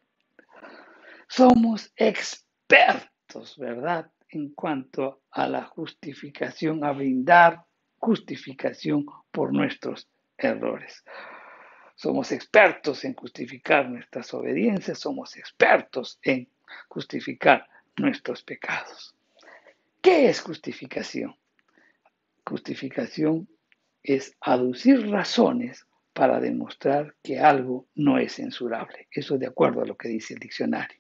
Somos expertos, ¿verdad?, en cuanto a la justificación, a brindar justificación por nuestros errores. Somos expertos en justificar nuestras obediencias, somos expertos en justificar nuestros pecados. ¿Qué es justificación? Justificación es aducir razones para demostrar que algo no es censurable. Eso de acuerdo a lo que dice el diccionario.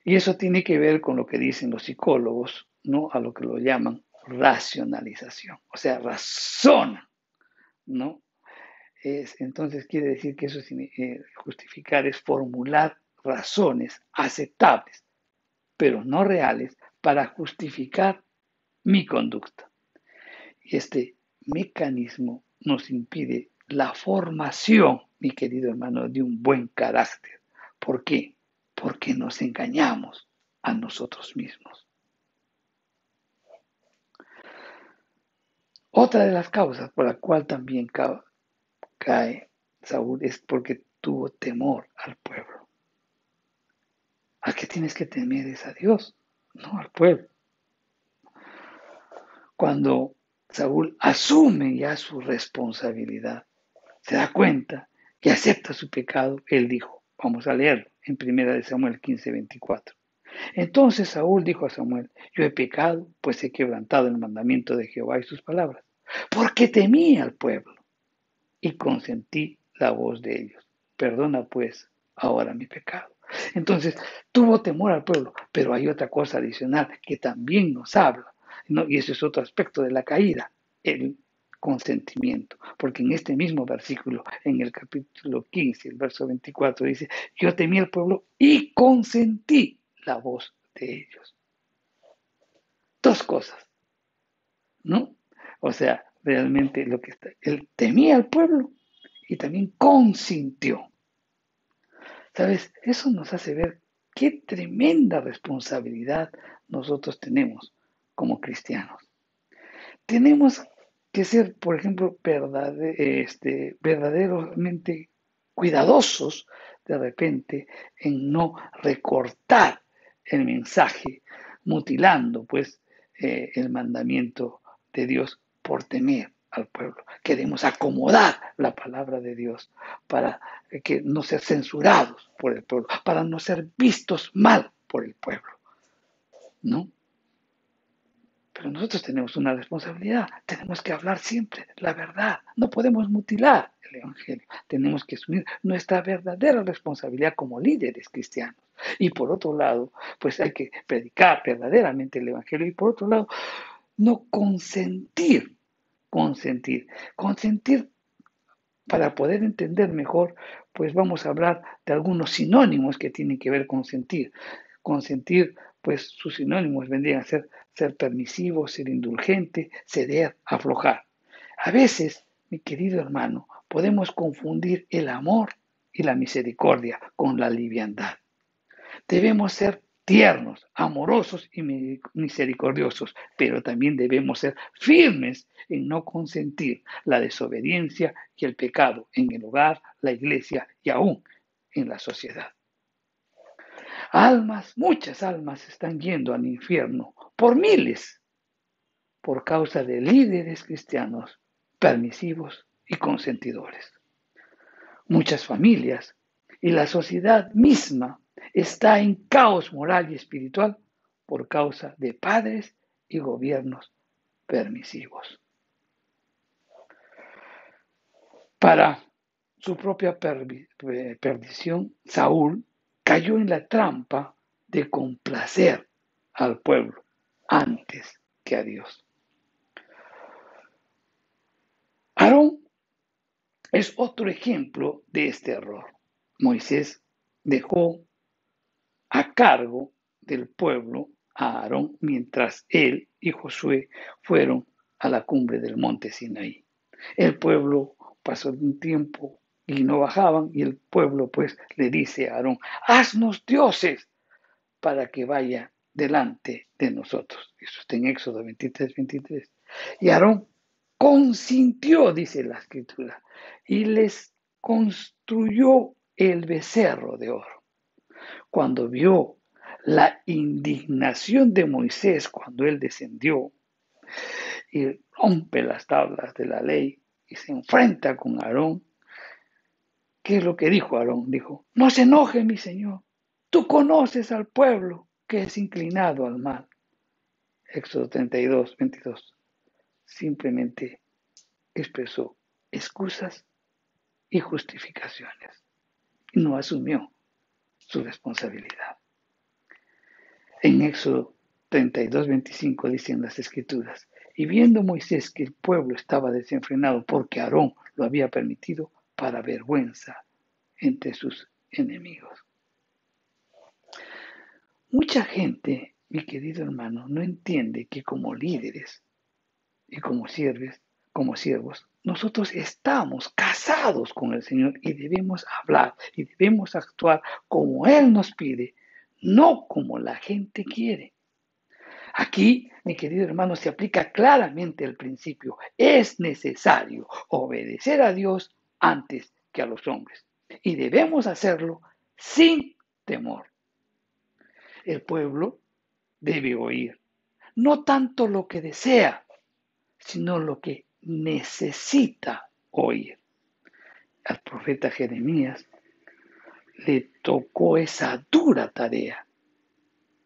Y eso tiene que ver con lo que dicen los psicólogos, ¿no?, a lo que lo llaman racionalización, o sea, razona, ¿no? Entonces quiere decir que eso justificar es formular razones aceptables, pero no reales, para justificar mi conducta. Y este mecanismo nos impide la formación, mi querido hermano, de un buen carácter. ¿Por qué? Porque nos engañamos a nosotros mismos. Otra de las causas por la cual también cae Saúl es porque tuvo temor al pueblo. ¿A qué tienes que temer? Es a Dios, no al pueblo. Cuando Saúl asume ya su responsabilidad, se da cuenta y acepta su pecado, él dijo, vamos a leerlo en 1 Samuel 15:24. Entonces Saúl dijo a Samuel, yo he pecado, pues he quebrantado el mandamiento de Jehová y sus palabras, porque temí al pueblo y consentí la voz de ellos. Perdona pues ahora mi pecado. Entonces, tuvo temor al pueblo, pero hay otra cosa adicional que también nos habla, ¿no? Y ese es otro aspecto de la caída, el consentimiento, porque en este mismo versículo, en el capítulo 15, el verso 24, dice, yo temí al pueblo y consentí la voz de ellos. Dos cosas, ¿no? O sea, realmente lo que está, él temía al pueblo y también consintió. ¿Sabes? Eso nos hace ver qué tremenda responsabilidad nosotros tenemos como cristianos. Tenemos que ser, por ejemplo, verdaderamente cuidadosos de repente en no recortar el mensaje, mutilando pues el mandamiento de Dios por temer al pueblo. Queremos acomodar la palabra de Dios para que no ser censurados por el pueblo, para no ser vistos mal por el pueblo, ¿no? Pero nosotros tenemos una responsabilidad, tenemos que hablar siempre la verdad, no podemos mutilar el Evangelio, tenemos que asumir nuestra verdadera responsabilidad como líderes cristianos. Y por otro lado, pues hay que predicar verdaderamente el Evangelio y por otro lado, no consentir, para poder entender mejor, pues vamos a hablar de algunos sinónimos que tienen que ver con sentir. Consentir, pues sus sinónimos vendrían a ser permisivo, ser indulgente, ceder, aflojar. A veces, mi querido hermano, podemos confundir el amor y la misericordia con la liviandad. Debemos ser tiernos, amorosos y misericordiosos, pero también debemos ser firmes en no consentir la desobediencia y el pecado en el hogar, la iglesia y aún en la sociedad. Muchas almas están yendo al infierno por miles, por causa de líderes cristianos permisivos y consentidores. Muchas familias y la sociedad misma está en caos moral y espiritual por causa de padres y gobiernos permisivos. Para su propia perdición, Saúl cayó en la trampa de complacer al pueblo antes que a Dios. Aarón es otro ejemplo de este error. Moisés dejó a cargo del pueblo a Aarón mientras él y Josué fueron a la cumbre del monte Sinaí. El pueblo pasó un tiempo y no bajaban y el pueblo pues le dice a Aarón, haznos dioses para que vaya delante de nosotros. Eso está en Éxodo 23:23. Y Aarón consintió, dice la escritura, y les construyó el becerro de oro. Cuando vio la indignación de Moisés cuando él descendió y rompe las tablas de la ley y se enfrenta con Aarón, ¿qué es lo que dijo Aarón? Dijo, no se enoje mi señor, tú conoces al pueblo que es inclinado al mal. Éxodo 32:22. Simplemente expresó excusas y justificaciones y no asumió su responsabilidad. En Éxodo 32:25 dicen las escrituras, Y viendo Moisés que el pueblo estaba desenfrenado porque Aarón lo había permitido, para vergüenza entre sus enemigos. Mucha gente, mi querido hermano, no entiende que como líderes y como siervos, nosotros estamos casados con el Señor y debemos hablar y debemos actuar como Él nos pide, no como la gente quiere. Aquí, mi querido hermano, se aplica claramente el principio. Es necesario obedecer a Dios antes que a los hombres. Y debemos hacerlo sin temor. El pueblo debe oír, no tanto lo que desea, sino lo que necesita oír. Al profeta Jeremías le tocó esa dura tarea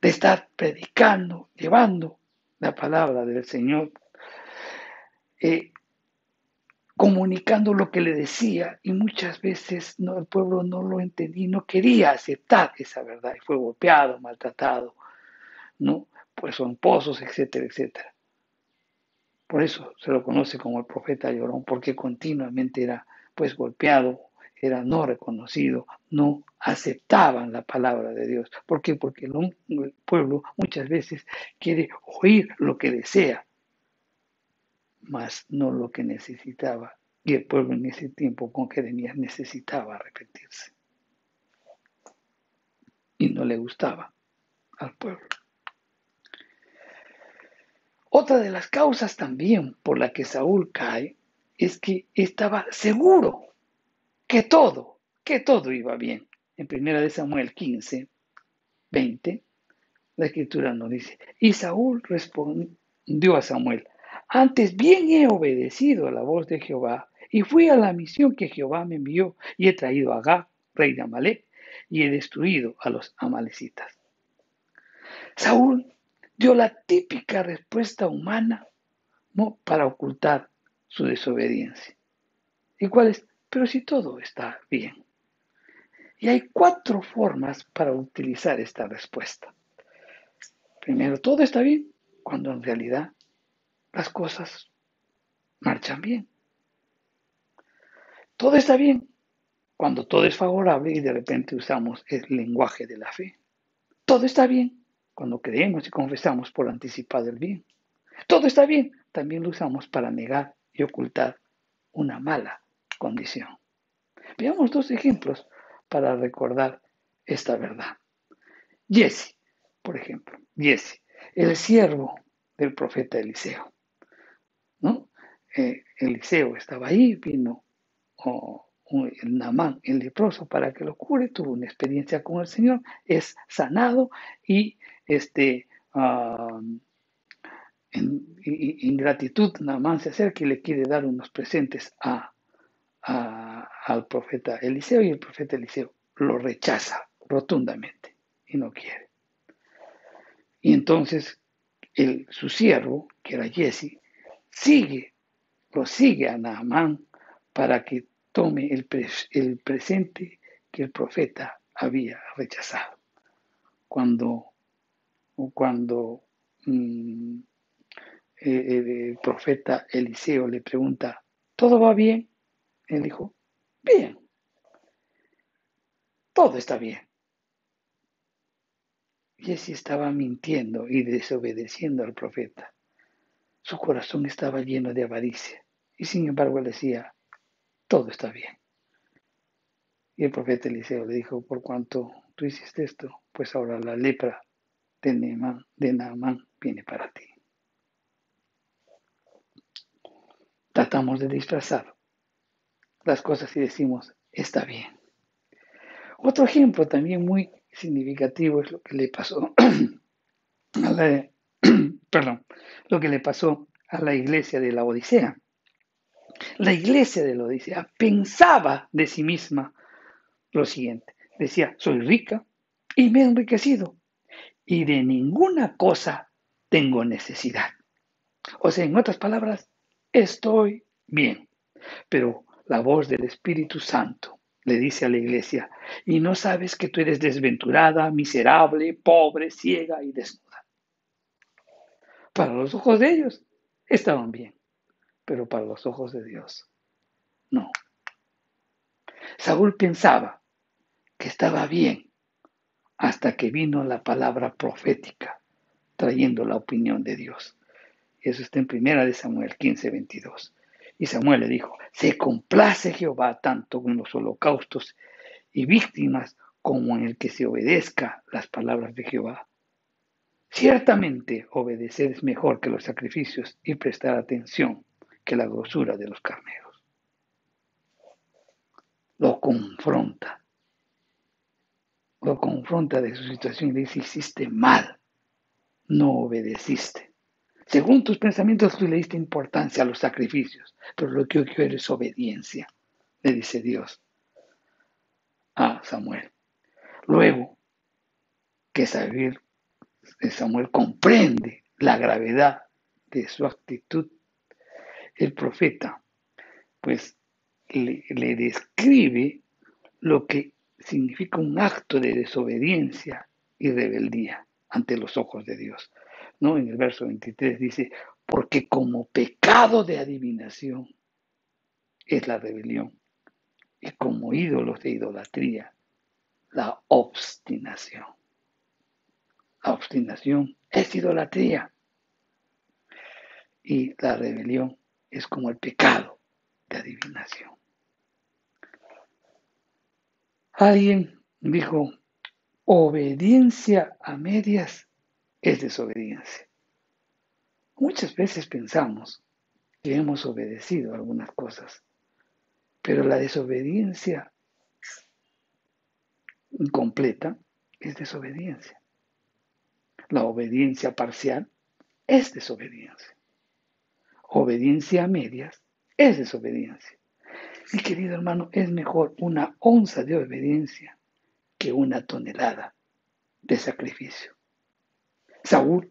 de estar predicando, llevando la palabra del Señor, comunicando lo que le decía, y muchas veces el pueblo no lo entendía, no quería aceptar esa verdad, y fue golpeado, maltratado, ¿no? Pues son pozos, etcétera, etcétera. Por eso se lo conoce como el profeta llorón, porque continuamente era pues golpeado, era no reconocido, no aceptaban la palabra de Dios. ¿Por qué? Porque el pueblo muchas veces quiere oír lo que desea, mas no lo que necesitaba. Y el pueblo en ese tiempo con Jeremías necesitaba arrepentirse. Y no le gustaba al pueblo. Otra de las causas también por la que Saúl cae es que estaba seguro que todo iba bien. En 1 Samuel 15, 20, la escritura nos dice, y Saúl respondió a Samuel, antes bien he obedecido a la voz de Jehová, y fui a la misión que Jehová me envió, y he traído a Agag, rey de Amalek, y he destruido a los amalecitas. Saúl dio la típica respuesta humana, ¿no?, para ocultar su desobediencia. ¿Y cuál es? Pero si todo está bien. Y hay 4 formas para utilizar esta respuesta. Primero, todo está bien, cuando en realidad las cosas marchan bien. Todo está bien, cuando todo es favorable y de repente usamos el lenguaje de la fe. Todo está bien, cuando creemos y confesamos por anticipado el bien. Todo está bien, también lo usamos para negar y ocultar una mala condición. Veamos 2 ejemplos para recordar esta verdad. Giezi, por ejemplo, Giezi, el siervo del profeta Eliseo, ¿no? Eliseo estaba ahí, vino el Naamán, el leproso, para que lo cure, tuvo una experiencia con el Señor, es sanado y en gratitud Naamán se acerca y le quiere dar unos presentes al profeta Eliseo, y el profeta Eliseo lo rechaza rotundamente y no quiere. Y entonces su siervo, que era Giezi, lo sigue a Naamán para que tome el presente que el profeta había rechazado. Cuando el profeta Eliseo le pregunta, ¿todo va bien? Él dijo, bien, todo está bien. Giezi estaba mintiendo y desobedeciendo al profeta. Su corazón estaba lleno de avaricia y sin embargo él decía, todo está bien. Y el profeta Eliseo le dijo, por cuanto tú hiciste esto, pues ahora la lepra de Naamán viene para ti. Tratamos de disfrazar las cosas y decimos, está bien. Otro ejemplo también muy significativo es lo que le pasó lo que le pasó a la iglesia de la Odisea. La iglesia de la Odisea pensaba de sí misma lo siguiente. Decía, soy rica y me he enriquecido y de ninguna cosa tengo necesidad. O sea, en otras palabras, estoy bien. Pero la voz del Espíritu Santo le dice a la iglesia, y no sabes que tú eres desventurada, miserable, pobre, ciega y desnuda. Para los ojos de ellos, estaban bien, pero para los ojos de Dios, no. Saúl pensaba que estaba bien hasta que vino la palabra profética trayendo la opinión de Dios. Eso está en 1 Samuel 15:22. Y Samuel le dijo, se complace Jehová tanto en los holocaustos y víctimas como en el que se obedezca las palabras de Jehová. Ciertamente obedecer es mejor que los sacrificios y prestar atención que la grosura de los carneros. Lo confronta de su situación y le dice, hiciste mal, no obedeciste. Según tus pensamientos, tú le diste importancia a los sacrificios, pero lo que yo quiero es obediencia, le dice Dios a Samuel. Luego que Samuel comprende la gravedad de su actitud, el profeta pues le describe lo que significa un acto de desobediencia y rebeldía ante los ojos de Dios. ¿No? En el verso 23 dice, porque como pecado de adivinación es la rebelión y como ídolos de idolatría la obstinación. La obstinación es idolatría y la rebelión es como el pecado de adivinación. Alguien dijo, obediencia a medias es desobediencia. Muchas veces pensamos que hemos obedecido algunas cosas, pero la desobediencia incompleta es desobediencia. La obediencia parcial es desobediencia. Obediencia a medias es desobediencia. Mi querido hermano, es mejor una onza de obediencia que una tonelada de sacrificio. Saúl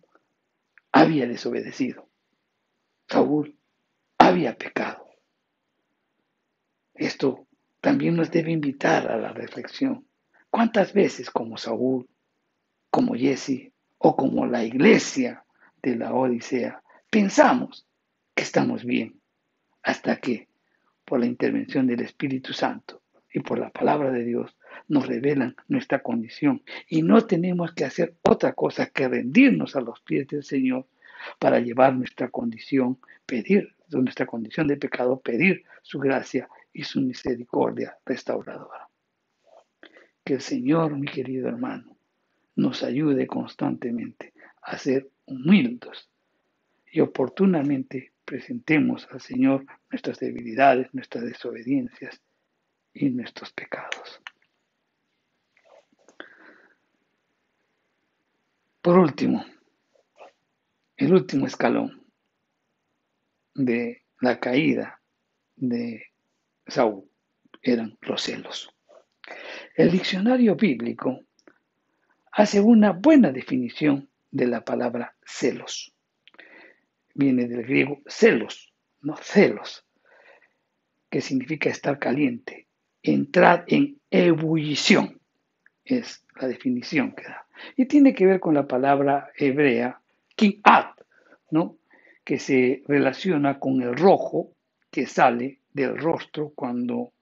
había desobedecido. Saúl había pecado. Esto también nos debe invitar a la reflexión. ¿Cuántas veces como Saúl, como Jesse o como la iglesia de la Odisea pensamos que estamos bien hasta que por la intervención del Espíritu Santo y por la palabra de Dios nos revelan nuestra condición y no tenemos que hacer otra cosa que rendirnos a los pies del Señor para llevar nuestra condición, pedir nuestra condición de pecado, pedir su gracia y su misericordia restauradora. Que el Señor, mi querido hermano, nos ayude constantemente a ser humildes y oportunamente presentemos al Señor nuestras debilidades, nuestras desobediencias y nuestros pecados. Por último, el último escalón de la caída de Saúl eran los celos. El diccionario bíblico hace una buena definición de la palabra celos. Viene del griego celos, no celos, que significa estar caliente, entrar en ebullición, es la definición que da. Y tiene que ver con la palabra hebrea kin'at, ¿no? Que se relaciona con el rojo que sale del rostro cuando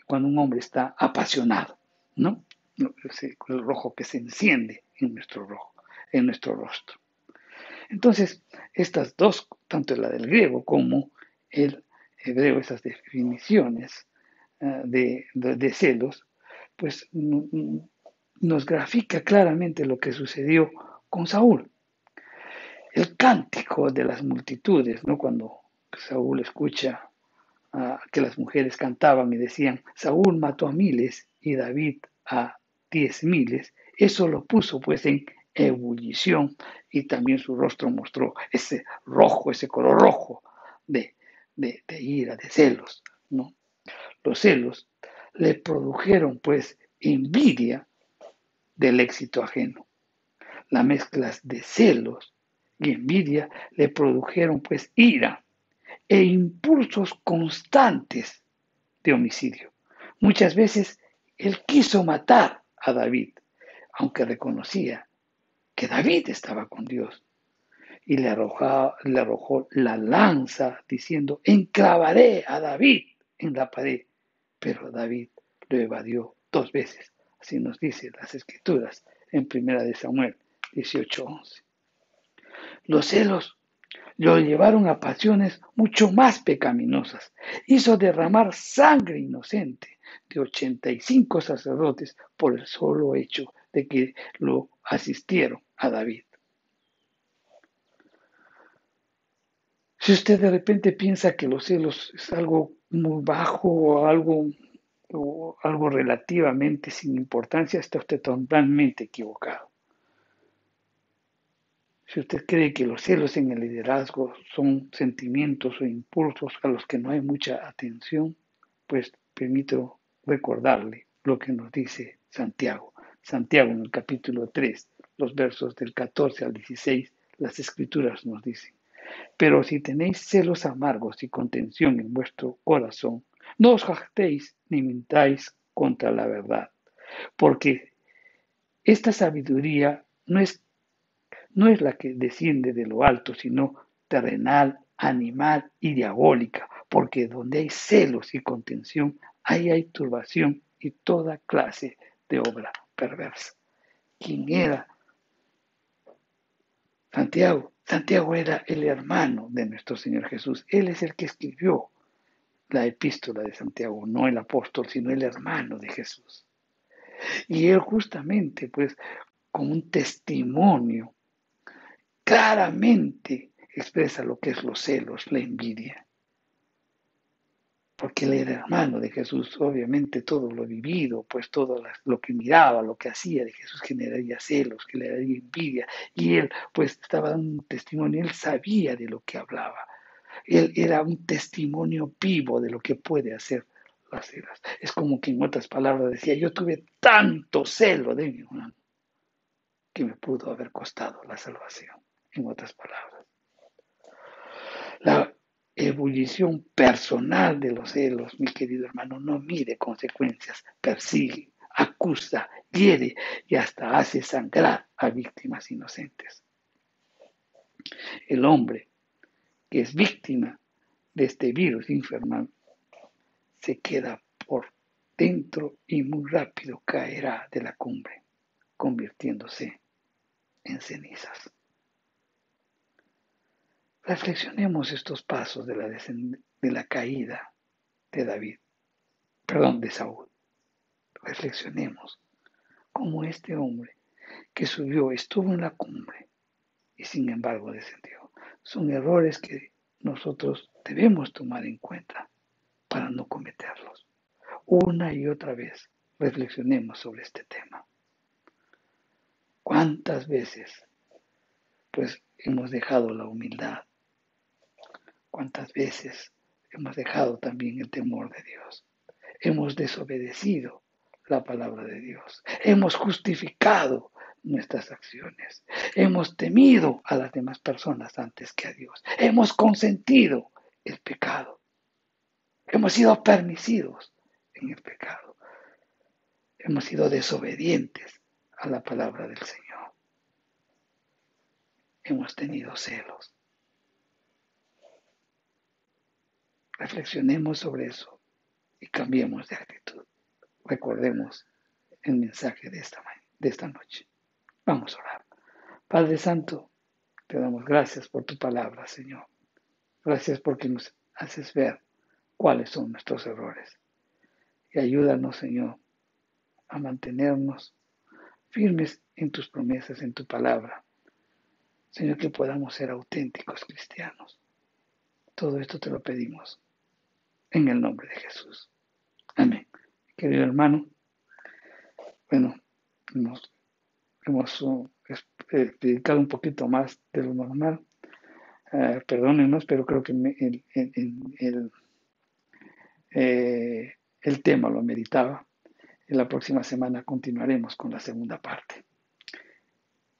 cuando un hombre está apasionado, ¿no? El rojo que se enciende en nuestro rostro. Entonces, estas dos, tanto la del griego como el hebreo, esas definiciones de celos, pues nos grafica claramente lo que sucedió con Saúl. El cántico de las multitudes, ¿no? Cuando Saúl escucha que las mujeres cantaban y decían, Saúl mató a miles y David a 10,000, eso lo puso pues en ebullición y también su rostro mostró ese rojo, ese color rojo de ira, de celos, ¿no? Los celos le produjeron pues envidia del éxito ajeno. Las mezclas de celos y envidia le produjeron pues ira e impulsos constantes de homicidio. Muchas veces él quiso matar a David, aunque reconocía que David estaba con Dios. y le arrojó la lanza, diciendo, enclavaré a David en la pared. Pero David lo evadió 2 veces. Así nos dice las Escrituras en 1 Samuel 18:11. Los celos lo llevaron a pasiones mucho más pecaminosas. Hizo derramar sangre inocente de 85 sacerdotes por el solo hecho de que lo asistieron a David. Si usted de repente piensa que los celos es algo muy bajo o algo relativamente sin importancia, está usted totalmente equivocado. Si usted cree que los celos en el liderazgo son sentimientos o impulsos a los que no hay mucha atención, pues permito recordarle lo que nos dice Santiago. Santiago en el capítulo 3, los versos del 14 al 16, las Escrituras nos dicen. Pero si tenéis celos amargos y contención en vuestro corazón, no os jactéis ni mintáis contra la verdad, porque esta sabiduría no es la que desciende de lo alto, sino terrenal, animal y diabólica, porque donde hay celos y contención, ahí hay turbación y toda clase de obra perversa. ¿Quién era Santiago? Santiago era el hermano de nuestro Señor Jesús. Él es el que escribió la epístola de Santiago, no el apóstol, sino el hermano de Jesús. Y él justamente, pues, con un testimonio, claramente expresa lo que es los celos, la envidia. Porque él era hermano de Jesús, obviamente todo lo vivido, pues todo lo que miraba, lo que hacía de Jesús generaría celos, generaría envidia. Y él, pues, estaba dando un testimonio, él sabía de lo que hablaba. Él era un testimonio vivo de lo que puede hacer las celas. Es como que en otras palabras decía, yo tuve tanto celo de mi hermano que me pudo haber costado la salvación. En otras palabras, la ebullición personal de los celos, mi querido hermano, no mide consecuencias, persigue, acusa, hiere y hasta hace sangrar a víctimas inocentes. El hombre que es víctima de este virus infernal se queda por dentro y muy rápido caerá de la cumbre, convirtiéndose en cenizas. Reflexionemos estos pasos de la caída de de Saúl. Reflexionemos cómo este hombre que subió estuvo en la cumbre y sin embargo descendió. Son errores que nosotros debemos tomar en cuenta para no cometerlos. Una y otra vez reflexionemos sobre este tema. ¿Cuántas veces pues hemos dejado la humildad? ¿Cuántas veces hemos dejado también el temor de Dios? Hemos desobedecido la palabra de Dios. Hemos justificado nuestras acciones. Hemos temido a las demás personas antes que a Dios. Hemos consentido el pecado. Hemos sido permisivos en el pecado. Hemos sido desobedientes a la palabra del Señor. Hemos tenido celos. Reflexionemos sobre eso y cambiemos de actitud. Recordemos el mensaje de esta noche. Vamos a orar. Padre Santo, te damos gracias por tu palabra, Señor. Gracias porque nos haces ver cuáles son nuestros errores. Y ayúdanos, Señor, a mantenernos firmes en tus promesas, en tu palabra. Señor, que podamos ser auténticos cristianos. Todo esto te lo pedimos en el nombre de Jesús. Amén. Querido hermano, bueno, hemos dedicado un poquito más de lo normal. Perdónenos, pero creo que el tema lo meritaba. En la próxima semana continuaremos con la segunda parte.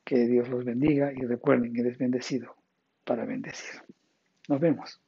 Que Dios los bendiga y recuerden que eres bendecido para bendecir. Nos vemos.